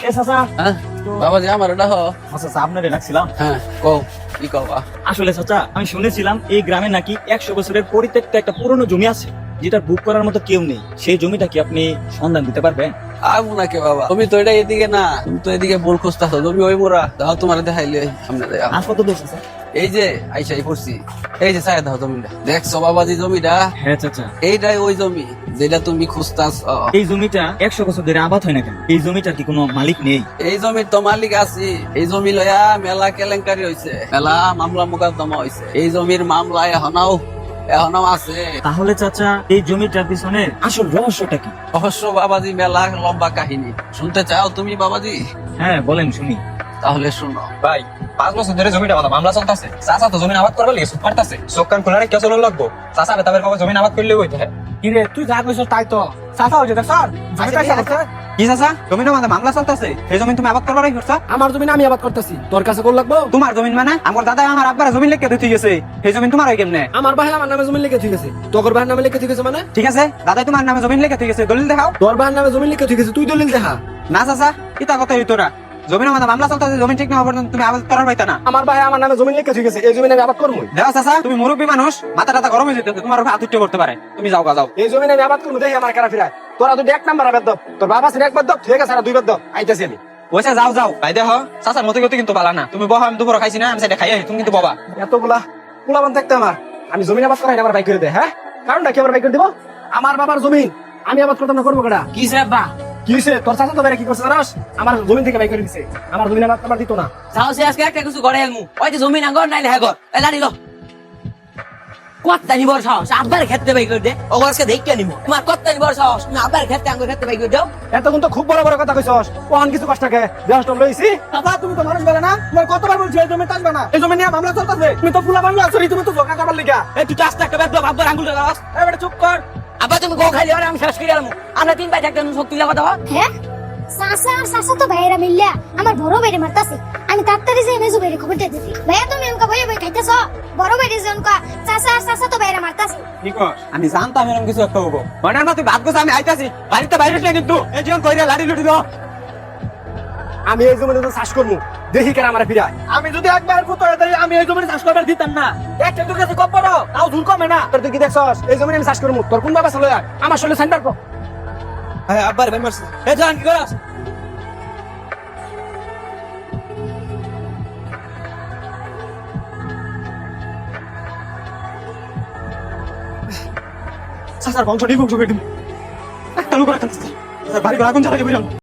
এ চাচা, হ্যাঁ বাবাজি আমার ডাহ। চাচা আপনারে ডাকছিলাম। হ্যাঁ কও কি কবা? আসলে চাচা আমি শুনেছিলাম এই গ্রামে নাকি 100 বছরের পরিত্যক্ত একটা পুরনো জমি আছে, যেটা বুক করার মতো কেউ নেই। সেই জমিটা কি আপনি সন্ধান দিতে পারবেন? আবু নাকি বাবা, তুমি তো এটা এদিকে না, তুমি তো এদিকে ভুল খুঁজতেছো। তুমি ওই মোরা দাও, তোমার দেখাইলে সামনে দেয়। আর কত দূর চাচা? এই যে আইসাই পড়ছি, এই যে ছায়া দাও জমিটা দেখছো বাবাজি? জমিটা হ্যাঁ চাচা, এইটাই ওই জমি যেটা তুমি খুঁজতাছ। এই জমিটা 100 বছর ধরে আবাদ হয় না কেন? এই জমিটার কি কোনো মালিক নেই? এই জমির তো মালিক আছি। এই জমি লয়া মেলা কেলেঙ্কারি হয়েছে, মেলা মামলা মোকদ্দমা হয়েছে। এই জমির মামলা এখনো আছে। তাহলে চাচা এই জমিটার পিছনে আসল রহস্যটা কি? অবশ্য বাবাজি মেলা লম্বা কাহিনী, শুনতে চাও তুমি বাবাজি? হ্যাঁ বলেন শুনি। তাহলে শুনো। ভাই 5 বছর ধরে জমিটা আমাদের মামলা চলতেছে। চাচা তো জমি আবাদ করবার লিগে সুদ পারতাছে, চোখ কান খোলা রেখে চলন লাগবো। চাচা বেতাবের বাবা জমি আবাদ করলে হইতে হয়। কিরে তুই যা কইছস তাই তো চাচা হইছে দেখ স্যার। কি চাচা জমিটা আমাদের মামলা চলতেছে, এই জমি তুমি আবাদ করবার করছো? আমার জমি আমি আবাদ করতেছি, তোর কাছে কোন লাগবো? তোমার জমি মানে আমার দাদা আমার আব্বার জমি লিখে দিতে গেছে, সেই জমি তোমার হয় কেমনে? আমার ভাই আমার নামে জমি লিখে ঠিক আছে, তোর ভাইয়ের নামে লিখে ঠিক আছে মানে? ঠিক আছে দাদাই তোমার নামে জমি লিখে ঠিক আছে, দলিল দেখাও। তোর ভাইয়ের নামে জমি লিখে ঠিক আছে, তুই দলিল দেখা। না চাচা ইতা কথা হইতো না, জমির আমাদের মামলা চলতেছে, জমি ঠিক না হওয়ার পর্যন্ত তুমি আবাদ করার পাইতা না। আমার ভাই আমার নামে জমি লিখে ঠিক আছে, এই জমি আমি আবাদ করবো। দেখো চাচা তুমি মুরব্বী মানুষ, মাথা টাথা গরম হয়ে যেতেছে, তোমার উপরে আতুট্য করতে পারে। তুমি যাও যাও। এই জমি আমি আবাদ করবো, দেখি আমার কারা ফিরায়। তোরা তো এক নাম্বার আবাদ দাও, তোর বাবা ছিল একবার দাও, ঠিক আছে আর দুইবার দাও, আইতাছি আমি। ওইসা যাও যাও। ভাই দেখো চাচার মতো করতে কিন্তু পালা না, তুমি বহো, আমি দুপুর খাইছি না, আমি সেটা খাই তুমি কিন্তু বাবা। এতগুলা পোলাবান থাকতে আমার, আমি জমি আবাদ করাই আমার বাইক করে দে। হ্যাঁ কারণটা কি আমার বাইক করে দিব? আমার বাবার জমি আমি আবাদ করতাম না, করবো কেডা? কি স্যার বা কি হয়েছে তোর চাচা তো বাইরে কি করছে জানাস? আমার জমি থেকে বাইক করে দিছে, আমার জমি আবাদ করবার দিত না। সাহসে আজকে একটা কিছু করে হেলমু ওই যে জমি নাঙ্গর নাইলে হ্যাগর এলা নিল কত্তা নিবর সাহস আব্বার ক্ষেত্রে বাই করে দে ও আজকে দেখতে নিব তোমার কত্তা নিবর সাহস তুমি আব্বার ক্ষেত্রে আঙ্গুর ক্ষেত্রে বাই করে দাও এতক্ষণ তো খুব বড় বড় কথা কইছস, কোন কিছু কষ্ট থাকে দেহষ্ট লইছি। বাবা তুমি তো মানুষ বলে না, তোমার কতবার বলছি এই জমি টাসবে না, এই জমি নিয়ে মামলা চলতেছে, তুমি তো ফুলা বাংলা আসরি, তুমি তো ধোকা করবার লিগা। এই তুই কাজটা একটা বেদ আব্বার আঙ্গুলটা দাও এবারে চুপ কর। আব্বা তুমি গো খাইলে আর আমি শেষ করে গেলাম আমরা 3 ভাই থাকতাম শক্তি লাগা দাও হ্যাঁ চাচা আর চাচা তো ভাইয়েরা মিললা আমার বড় ভাইরে মারতাছে। আমি তাড়াতাড়ি যে মেজু ভাইরে খবর দিয়ে দিছি, ভাইয়া তুমি আমাকে বইয়ে বই খাইতেছ, বড় ভাইরে যে উনকা চাচা আর চাচা তো ভাইয়েরা মারতাছে। কি কর? আমি জানতাম এরকম কিছু একটা হবো। মানে না তুই ভাত গোছা, আমি আইতাছি, বাড়িতে বাইরে না কিন্তু এই জীবন কইরা লাড়ি লুটি দাও। আমি এই জমিতে চাষ করবো, দেখি কেন আমার ফিরায়। আমি যদি একবার পুতরে দেই আমি এই জমিতে চাষ করবার দিতাম না। একটা তোর কাছে কম বড় তাও দূর কমে না। তোর তুই কি দেখছস এই জমিতে আমি চাষ করবো? তোর কোন বাবা চলে যায় আমার শরীরে সেন্টার কর। হ্যাঁ আব্বার ভাই মারছে। এই জান কি করাস? চাচার বংশ নিবংশ করে দিবি, একটা লোক রাখতে বাড়ি ঘর আগুন জ্বালাকে বুঝলাম।